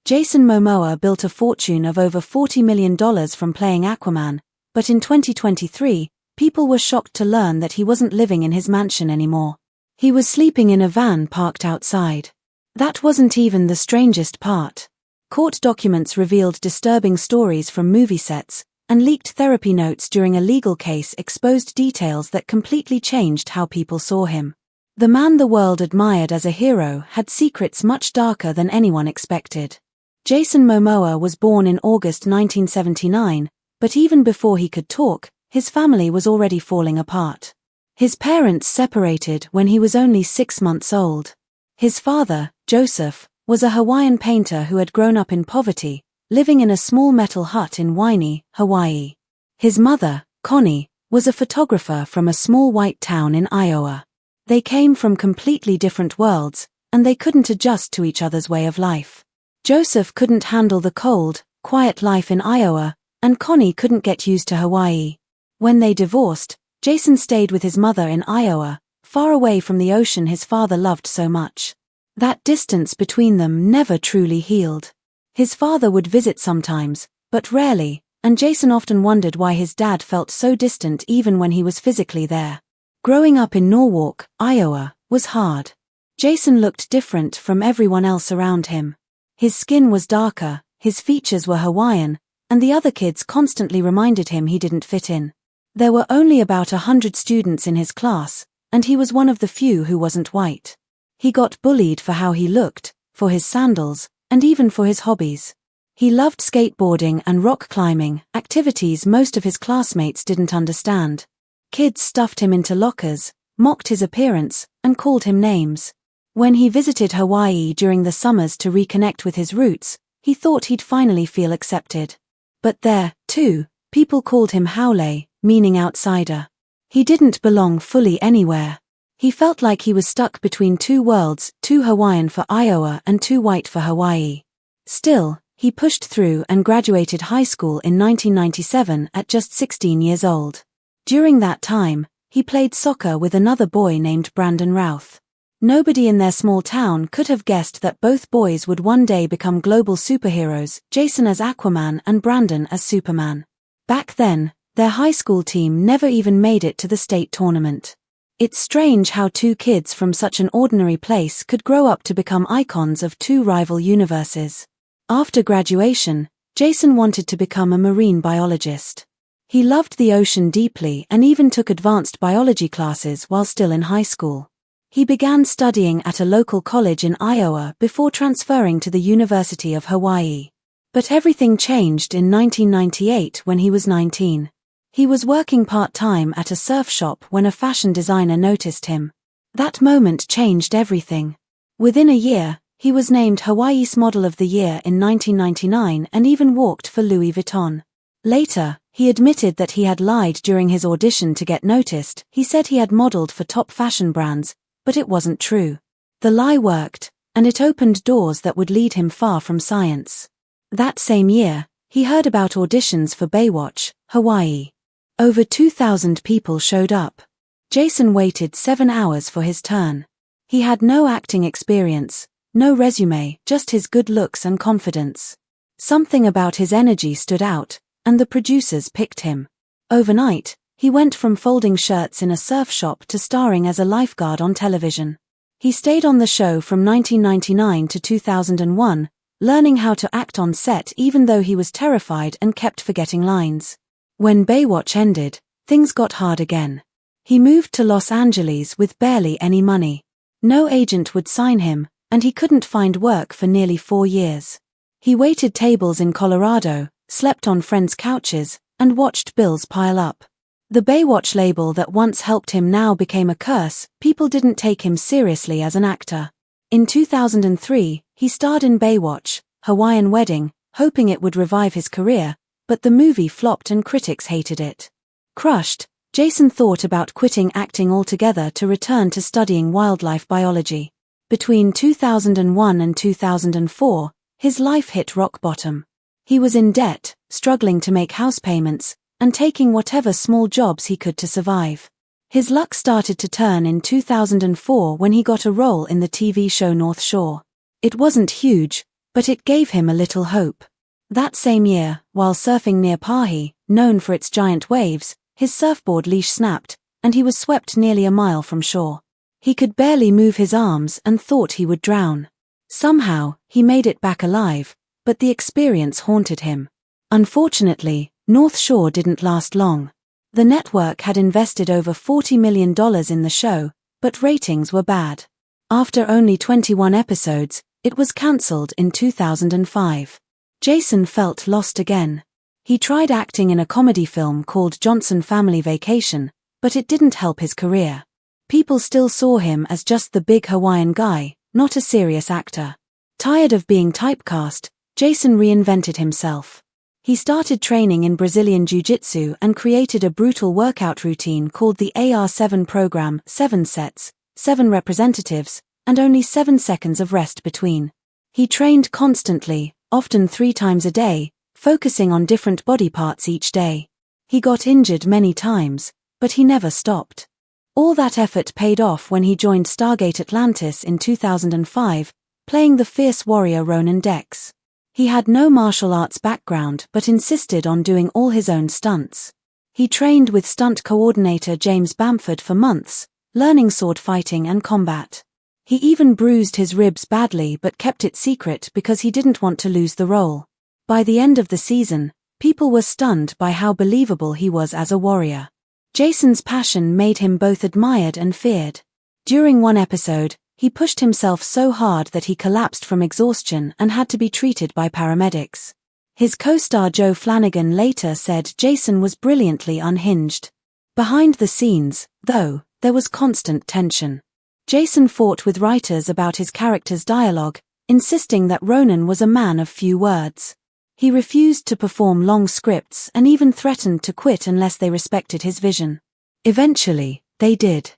Jason Momoa built a fortune of over $40 million from playing Aquaman, but in 2023, people were shocked to learn that he wasn't living in his mansion anymore. He was sleeping in a van parked outside. That wasn't even the strangest part. Court documents revealed disturbing stories from movie sets, and leaked therapy notes during a legal case exposed details that completely changed how people saw him. The man the world admired as a hero had secrets much darker than anyone expected. Jason Momoa was born in August 1979, but even before he could talk, his family was already falling apart. His parents separated when he was only 6 months old. His father, Joseph, was a Hawaiian painter who had grown up in poverty, living in a small metal hut in Waini, Hawaii. His mother, Connie, was a photographer from a small white town in Iowa. They came from completely different worlds, and they couldn't adjust to each other's way of life. Joseph couldn't handle the cold, quiet life in Iowa, and Connie couldn't get used to Hawaii. When they divorced, Jason stayed with his mother in Iowa, far away from the ocean his father loved so much. That distance between them never truly healed. His father would visit sometimes, but rarely, and Jason often wondered why his dad felt so distant even when he was physically there. Growing up in Norwalk, Iowa, was hard. Jason looked different from everyone else around him. His skin was darker, his features were Hawaiian, and the other kids constantly reminded him he didn't fit in. There were only about 100 students in his class, and he was one of the few who wasn't white. He got bullied for how he looked, for his sandals, and even for his hobbies. He loved skateboarding and rock climbing, activities most of his classmates didn't understand. Kids stuffed him into lockers, mocked his appearance, and called him names. When he visited Hawaii during the summers to reconnect with his roots, he thought he'd finally feel accepted. But there, too, people called him Haole, meaning outsider. He didn't belong fully anywhere. He felt like he was stuck between two worlds, too Hawaiian for Iowa and too white for Hawaii. Still, he pushed through and graduated high school in 1997 at just 16 years old. During that time, he played soccer with another boy named Brandon Routh. Nobody in their small town could have guessed that both boys would one day become global superheroes, Jason as Aquaman and Brandon as Superman. Back then, their high school team never even made it to the state tournament. It's strange how two kids from such an ordinary place could grow up to become icons of two rival universes. After graduation, Jason wanted to become a marine biologist. He loved the ocean deeply and even took advanced biology classes while still in high school. He began studying at a local college in Iowa before transferring to the University of Hawaii. But everything changed in 1998 when he was 19. He was working part-time at a surf shop when a fashion designer noticed him. That moment changed everything. Within a year, he was named Hawaii's Model of the Year in 1999 and even walked for Louis Vuitton. Later, he admitted that he had lied during his audition to get noticed. He said he had modeled for top fashion brands, but it wasn't true. The lie worked, and it opened doors that would lead him far from science. That same year, he heard about auditions for Baywatch, Hawaii. Over 2,000 people showed up. Jason waited 7 hours for his turn. He had no acting experience, no resume, just his good looks and confidence. Something about his energy stood out, and the producers picked him. Overnight, he went from folding shirts in a surf shop to starring as a lifeguard on television. He stayed on the show from 1999 to 2001, learning how to act on set even though he was terrified and kept forgetting lines. When Baywatch ended, things got hard again. He moved to Los Angeles with barely any money. No agent would sign him, and he couldn't find work for nearly 4 years. He waited tables in Colorado, slept on friends' couches, and watched bills pile up. The Baywatch label that once helped him now became a curse. People didn't take him seriously as an actor. In 2003, he starred in Baywatch, Hawaiian Wedding, hoping it would revive his career, but the movie flopped and critics hated it. Crushed, Jason thought about quitting acting altogether to return to studying wildlife biology. Between 2001 and 2004, his life hit rock bottom. He was in debt, struggling to make house payments, and taking whatever small jobs he could to survive. His luck started to turn in 2004 when he got a role in the TV show North Shore. It wasn't huge, But it gave him a little hope. That same year, while surfing near Pahi, known for its giant waves, his surfboard leash snapped, and he was swept nearly a mile from shore. He could barely move his arms and thought he would drown. Somehow, he made it back alive, but the experience haunted him. Unfortunately, North Shore didn't last long. The network had invested over $40 million in the show, but ratings were bad. After only 21 episodes, it was cancelled in 2005. Jason felt lost again. He tried acting in a comedy film called Johnson Family Vacation, but it didn't help his career. People still saw him as just the big Hawaiian guy, not a serious actor. Tired of being typecast, Jason reinvented himself. He started training in Brazilian Jiu-Jitsu and created a brutal workout routine called the AR7 program, 7 sets, 7 representatives, and only 7 seconds of rest between. He trained constantly, often 3 times a day, focusing on different body parts each day. He got injured many times, but he never stopped. All that effort paid off when he joined Stargate Atlantis in 2005, playing the fierce warrior Ronan Dex. He had no martial arts background but insisted on doing all his own stunts. He trained with stunt coordinator James Bamford for months, learning sword fighting and combat. He even bruised his ribs badly but kept it secret because he didn't want to lose the role. By the end of the season, people were stunned by how believable he was as a warrior. Jason's passion made him both admired and feared. During one episode, he pushed himself so hard that he collapsed from exhaustion and had to be treated by paramedics. His co-star Joe Flanagan later said Jason was brilliantly unhinged. Behind the scenes, though, there was constant tension. Jason fought with writers about his character's dialogue, insisting that Ronan was a man of few words. He refused to perform long scripts and even threatened to quit unless they respected his vision. Eventually, they did.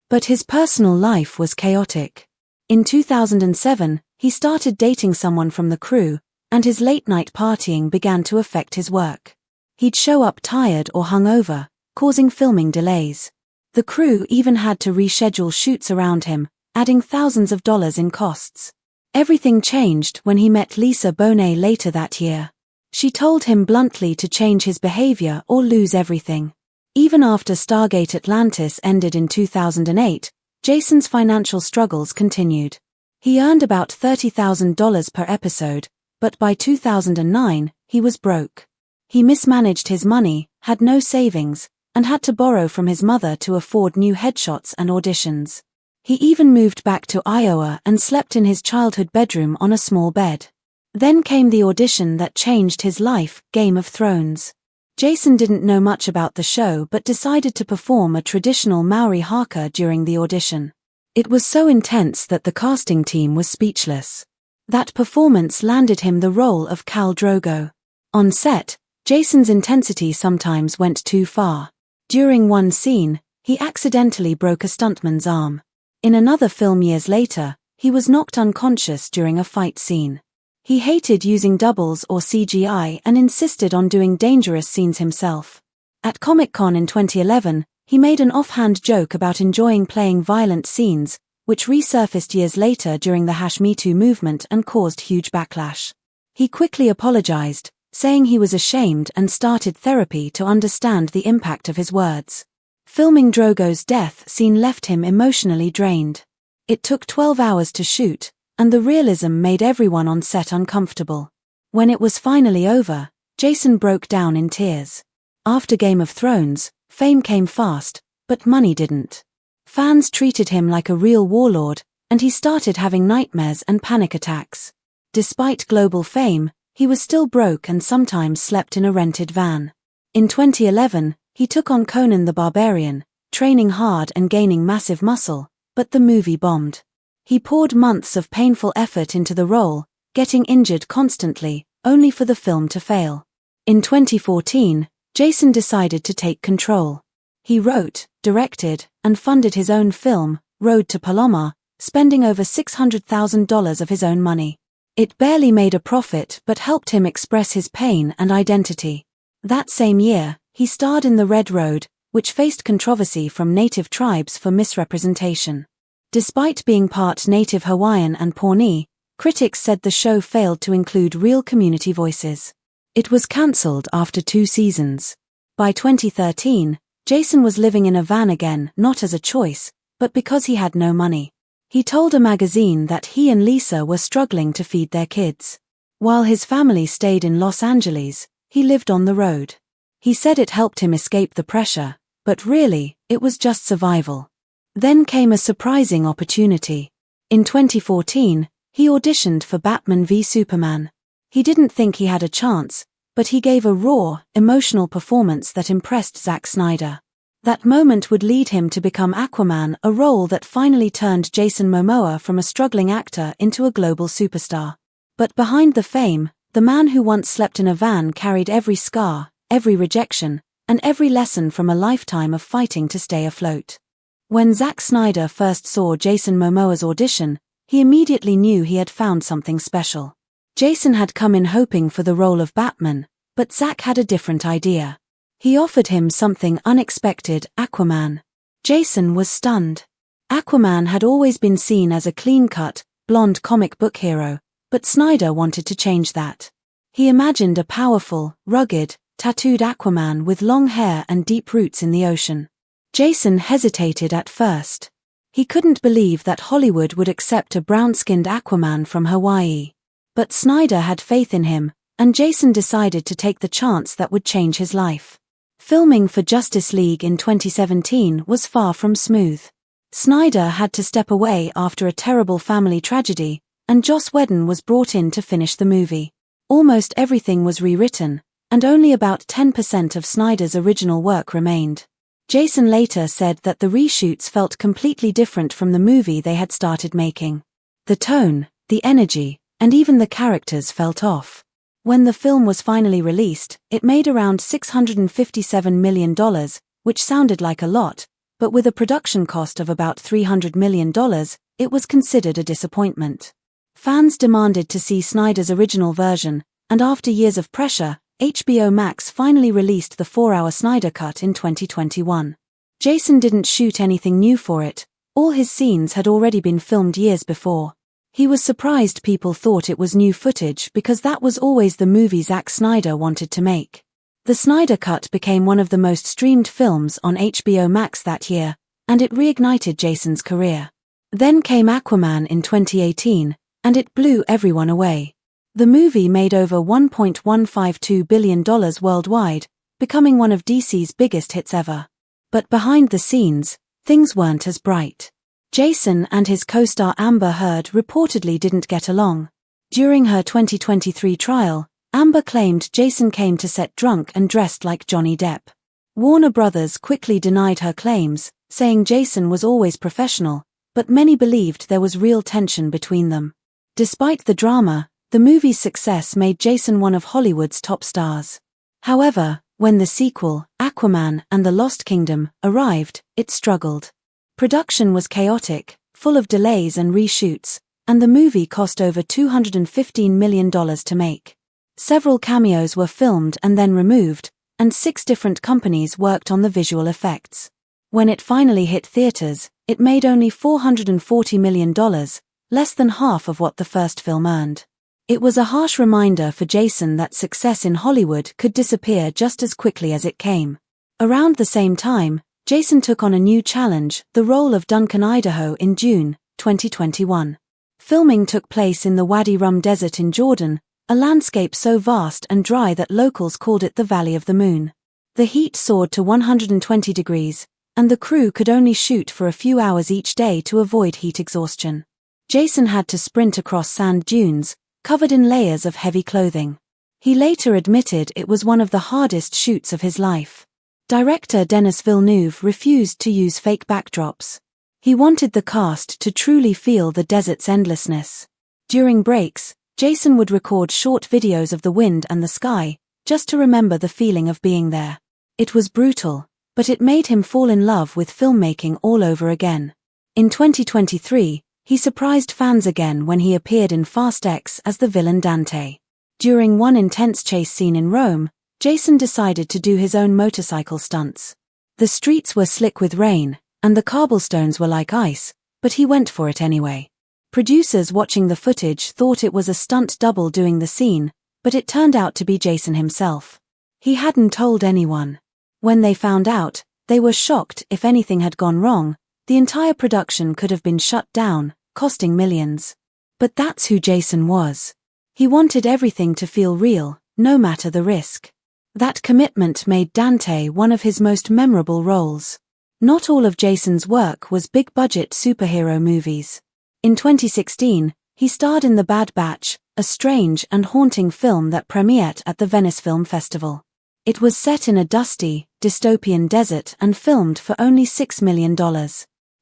But his personal life was chaotic. In 2007, he started dating someone from the crew, and his late-night partying began to affect his work. He'd show up tired or hungover, causing filming delays. The crew even had to reschedule shoots around him, adding thousands of dollars in costs. Everything changed when he met Lisa Bonet later that year. She told him bluntly to change his behavior or lose everything. Even after Stargate Atlantis ended in 2008, Jason's financial struggles continued. He earned about $30,000 per episode, but by 2009, he was broke. He mismanaged his money, had no savings, and had to borrow from his mother to afford new headshots and auditions. He even moved back to Iowa and slept in his childhood bedroom on a small bed. Then came the audition that changed his life, Game of Thrones. Jason didn't know much about the show but decided to perform a traditional Maori haka during the audition. It was so intense that the casting team was speechless. That performance landed him the role of Khal Drogo. On set, Jason's intensity sometimes went too far. During one scene, he accidentally broke a stuntman's arm. In another film years later, he was knocked unconscious during a fight scene. He hated using doubles or CGI and insisted on doing dangerous scenes himself. At Comic-Con in 2011, he made an offhand joke about enjoying playing violent scenes, which resurfaced years later during the #MeToo movement and caused huge backlash. He quickly apologized, saying he was ashamed and started therapy to understand the impact of his words. Filming Drogo's death scene left him emotionally drained. It took 12 hours to shoot, and the realism made everyone on set uncomfortable. When it was finally over, Jason broke down in tears. After Game of Thrones, fame came fast, but money didn't. Fans treated him like a real warlord, and he started having nightmares and panic attacks. Despite global fame, he was still broke and sometimes slept in a rented van. In 2011, he took on Conan the Barbarian, training hard and gaining massive muscle, but the movie bombed. He poured months of painful effort into the role, getting injured constantly, only for the film to fail. In 2014, Jason decided to take control. He wrote, directed, and funded his own film, Road to Palomar, spending over $600,000 of his own money. It barely made a profit but helped him express his pain and identity. That same year, he starred in The Red Road, which faced controversy from native tribes for misrepresentation. Despite being part native Hawaiian and Pawnee, Critics said the show failed to include real community voices. It was cancelled after 2 seasons. By 2013, Jason was living in a van again, not as a choice, but because he had no money. He told a magazine that he and Lisa were struggling to feed their kids. While his family stayed in Los Angeles, he lived on the road. He said it helped him escape the pressure, but really, it was just survival. Then came a surprising opportunity. In 2014, he auditioned for Batman v Superman. He didn't think he had a chance, but he gave a raw, emotional performance that impressed Zack Snyder. That moment would lead him to become Aquaman, a role that finally turned Jason Momoa from a struggling actor into a global superstar. But behind the fame, the man who once slept in a van carried every scar, every rejection, and every lesson from a lifetime of fighting to stay afloat. When Zack Snyder first saw Jason Momoa's audition, he immediately knew he had found something special. Jason had come in hoping for the role of Batman, but Zack had a different idea. He offered him something unexpected: Aquaman. Jason was stunned. Aquaman had always been seen as a clean-cut, blonde comic book hero, but Snyder wanted to change that. He imagined a powerful, rugged, tattooed Aquaman with long hair and deep roots in the ocean. Jason hesitated at first. He couldn't believe that Hollywood would accept a brown-skinned Aquaman from Hawaii. But Snyder had faith in him, and Jason decided to take the chance that would change his life. Filming for Justice League in 2017 was far from smooth. Snyder had to step away after a terrible family tragedy, and Joss Whedon was brought in to finish the movie. Almost everything was rewritten, and only about 10% of Snyder's original work remained. Jason later said that the reshoots felt completely different from the movie they had started making. The tone, the energy, and even the characters felt off. When the film was finally released, it made around $657 million, which sounded like a lot, but with a production cost of about $300 million, it was considered a disappointment. Fans demanded to see Snyder's original version, and after years of pressure, HBO Max finally released the 4-hour Snyder Cut in 2021. Jason didn't shoot anything new for it. All his scenes had already been filmed years before. He was surprised people thought it was new footage because that was always the movie Zack Snyder wanted to make. The Snyder Cut became one of the most streamed films on HBO Max that year, and it reignited Jason's career. Then came Aquaman in 2018, and it blew everyone away. The movie made over $1.152 billion worldwide, becoming one of DC's biggest hits ever. But behind the scenes, things weren't as bright. Jason and his co-star Amber Heard reportedly didn't get along. During her 2023 trial, Amber claimed Jason came to set drunk and dressed like Johnny Depp. Warner Brothers quickly denied her claims, saying Jason was always professional, but many believed there was real tension between them. Despite the drama, the movie's success made Jason one of Hollywood's top stars. However, when the sequel, Aquaman and the Lost Kingdom, arrived, it struggled. Production was chaotic, full of delays and reshoots, and the movie cost over $215 million to make. Several cameos were filmed and then removed, and 6 different companies worked on the visual effects. When it finally hit theaters, it made only $440 million, less than half of what the first film earned. It was a harsh reminder for Jason that success in Hollywood could disappear just as quickly as it came. Around the same time, Jason took on a new challenge, the role of Duncan Idaho in June, 2021. Filming took place in the Wadi Rum Desert in Jordan, a landscape so vast and dry that locals called it the Valley of the Moon. The heat soared to 120 degrees, and the crew could only shoot for a few hours each day to avoid heat exhaustion. Jason had to sprint across sand dunes, covered in layers of heavy clothing. He later admitted it was one of the hardest shoots of his life. Director Denis Villeneuve refused to use fake backdrops. He wanted the cast to truly feel the desert's endlessness. During breaks, Jason would record short videos of the wind and the sky, just to remember the feeling of being there. It was brutal, but it made him fall in love with filmmaking all over again. In 2023, he surprised fans again when he appeared in Fast X as the villain Dante. During one intense chase scene in Rome, Jason decided to do his own motorcycle stunts. The streets were slick with rain, and the cobblestones were like ice, but he went for it anyway. Producers watching the footage thought it was a stunt double doing the scene, but it turned out to be Jason himself. He hadn't told anyone. When they found out, they were shocked. If anything had gone wrong, the entire production could have been shut down, costing millions. But that's who Jason was. He wanted everything to feel real, no matter the risk. That commitment made Dante one of his most memorable roles. Not all of Jason's work was big-budget superhero movies. In 2016, he starred in The Bad Batch, a strange and haunting film that premiered at the Venice Film Festival. It was set in a dusty, dystopian desert and filmed for only $6 million.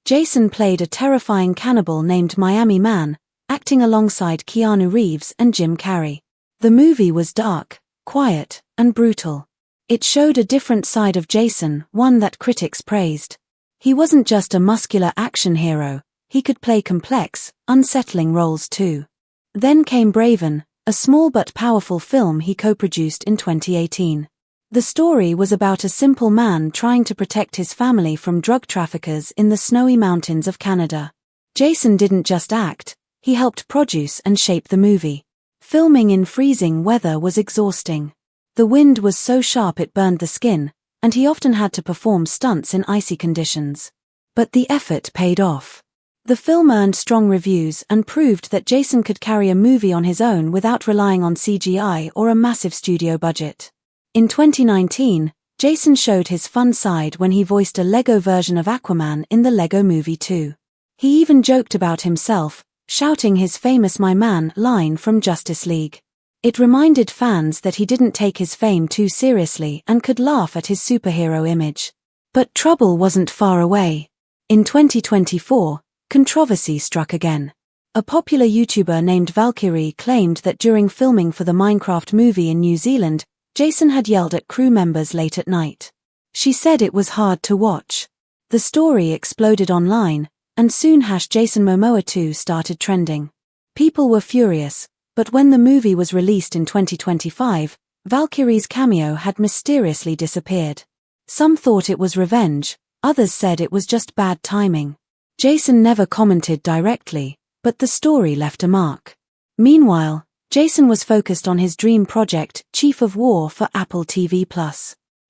Jason played a terrifying cannibal named Miami Man, acting alongside Keanu Reeves and Jim Carrey. The movie was dark, quiet, and brutal. It showed a different side of Jason, one that critics praised. He wasn't just a muscular action hero, he could play complex, unsettling roles too. Then came Braven, a small but powerful film he co-produced in 2018. The story was about a simple man trying to protect his family from drug traffickers in the snowy mountains of Canada. Jason didn't just act, he helped produce and shape the movie. Filming in freezing weather was exhausting. The wind was so sharp it burned the skin, and he often had to perform stunts in icy conditions. But the effort paid off. The film earned strong reviews and proved that Jason could carry a movie on his own without relying on CGI or a massive studio budget. In 2019, Jason showed his fun side when he voiced a Lego version of Aquaman in the Lego Movie 2. He even joked about himself, shouting his famous "My man" line from Justice League. It reminded fans that he didn't take his fame too seriously and could laugh at his superhero image. But trouble wasn't far away. In 2024, controversy struck again. A popular YouTuber named Valkyrie claimed that during filming for the Minecraft movie in New Zealand, Jason had yelled at crew members late at night. She said it was hard to watch. The story exploded online, and soon #Jason Momoa 2 started trending. People were furious, but when the movie was released in 2025, Valkyrie's cameo had mysteriously disappeared. Some thought it was revenge, others said it was just bad timing. Jason never commented directly, but the story left a mark. Meanwhile, Jason was focused on his dream project, Chief of War, for Apple TV+.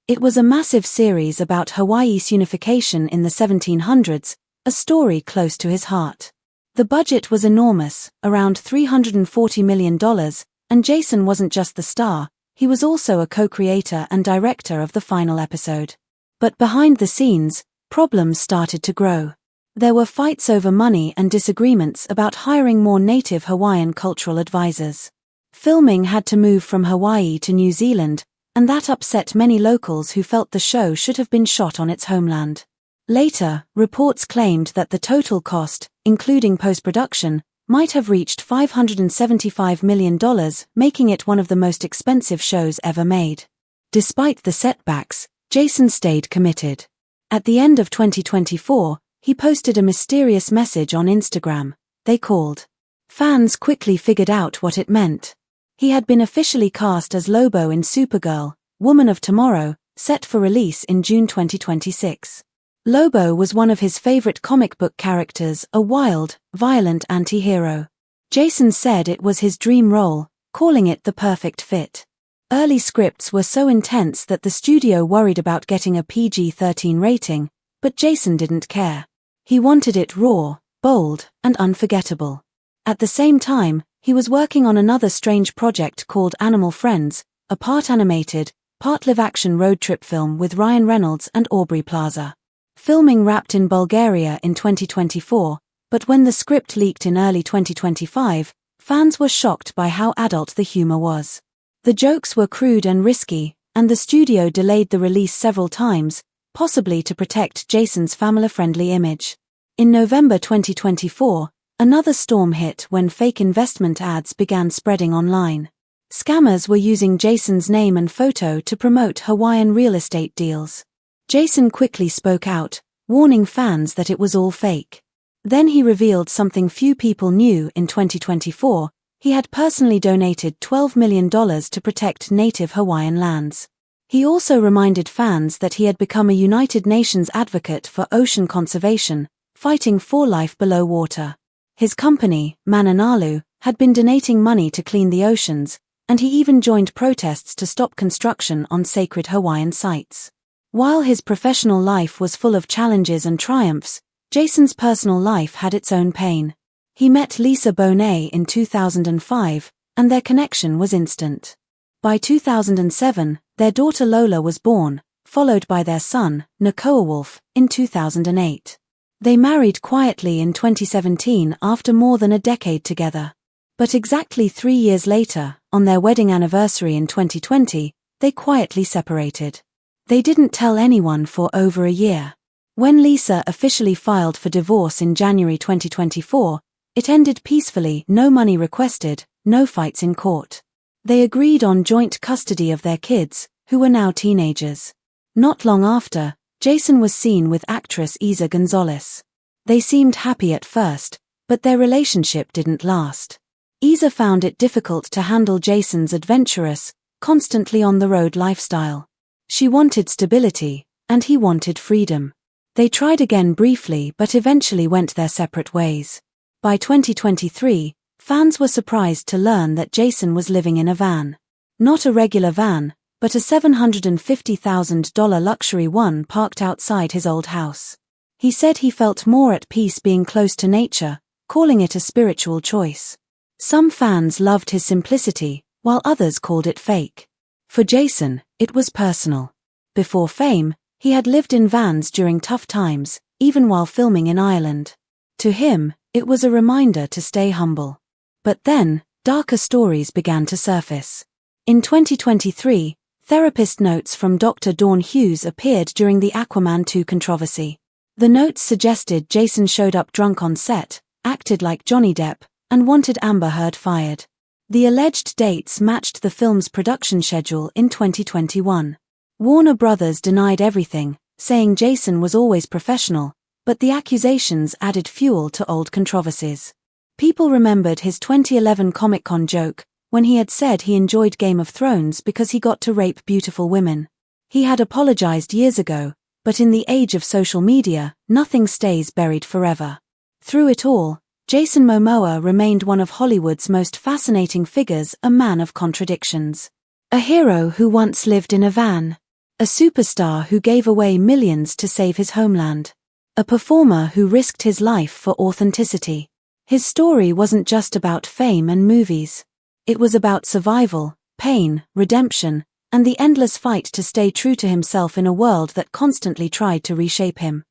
It was a massive series about Hawaii's unification in the 1700s, a story close to his heart. The budget was enormous, around $340 million, and Jason wasn't just the star, he was also a co-creator and director of the final episode. But behind the scenes, problems started to grow. There were fights over money and disagreements about hiring more native Hawaiian cultural advisors. Filming had to move from Hawaii to New Zealand, and that upset many locals who felt the show should have been shot on its homeland. Later, reports claimed that the total cost, including post-production, might have reached $575 million, making it one of the most expensive shows ever made. Despite the setbacks, Jason stayed committed. At the end of 2024, he posted a mysterious message on Instagram. They called. Fans quickly figured out what it meant. He had been officially cast as Lobo in Supergirl, Woman of Tomorrow, set for release in June 2026. Lobo was one of his favorite comic book characters, a wild, violent anti-hero. Jason said it was his dream role, calling it the perfect fit. Early scripts were so intense that the studio worried about getting a PG-13 rating, but Jason didn't care. He wanted it raw, bold, and unforgettable. At the same time, he was working on another strange project called Animal Friends, a part animated, part live-action road trip film with Ryan Reynolds and Aubrey Plaza. Filming wrapped in Bulgaria in 2024, but when the script leaked in early 2025, fans were shocked by how adult the humor was. The jokes were crude and risky, and the studio delayed the release several times, possibly to protect Jason's family-friendly image. In November 2024, another storm hit when fake investment ads began spreading online. Scammers were using Jason's name and photo to promote Hawaiian real estate deals. Jason quickly spoke out, warning fans that it was all fake. Then he revealed something few people knew. In 2024, he had personally donated $12 million to protect native Hawaiian lands. He also reminded fans that he had become a United Nations advocate for ocean conservation, fighting for life below water. His company, Mananalu, had been donating money to clean the oceans, and he even joined protests to stop construction on sacred Hawaiian sites. While his professional life was full of challenges and triumphs, Jason's personal life had its own pain. He met Lisa Bonet in 2005, and their connection was instant. By 2007, their daughter Lola was born, followed by their son, Wolf, in 2008. They married quietly in 2017 after more than a decade together. But exactly 3 years later, on their wedding anniversary in 2020, they quietly separated. They didn't tell anyone for over a year. When Lisa officially filed for divorce in January 2024, it ended peacefully, no money requested, no fights in court. They agreed on joint custody of their kids, who were now teenagers. Not long after, Jason was seen with actress Isa Gonzalez. They seemed happy at first, but their relationship didn't last. Isa found it difficult to handle Jason's adventurous, constantly on-the-road lifestyle. She wanted stability, and he wanted freedom. They tried again briefly but eventually went their separate ways. By 2023, fans were surprised to learn that Jason was living in a van. Not a regular van, but a $750,000 luxury one parked outside his old house. He said he felt more at peace being close to nature, calling it a spiritual choice. Some fans loved his simplicity, while others called it fake. For Jason, it was personal. Before fame, he had lived in vans during tough times, even while filming in Ireland. To him, it was a reminder to stay humble. But then, darker stories began to surface. In 2023, therapist notes from Dr. Dawn Hughes appeared during the Aquaman 2 controversy. The notes suggested Jason showed up drunk on set, acted like Johnny Depp, and wanted Amber Heard fired. The alleged dates matched the film's production schedule in 2021. Warner Brothers denied everything, saying Jason was always professional, but the accusations added fuel to old controversies. People remembered his 2011 Comic-Con joke, when he had said he enjoyed Game of Thrones because he got to rape beautiful women. He had apologized years ago, but in the age of social media, nothing stays buried forever. Through it all, Jason Momoa remained one of Hollywood's most fascinating figures, a man of contradictions. A hero who once lived in a van. A superstar who gave away millions to save his homeland. A performer who risked his life for authenticity. His story wasn't just about fame and movies. It was about survival, pain, redemption, and the endless fight to stay true to himself in a world that constantly tried to reshape him.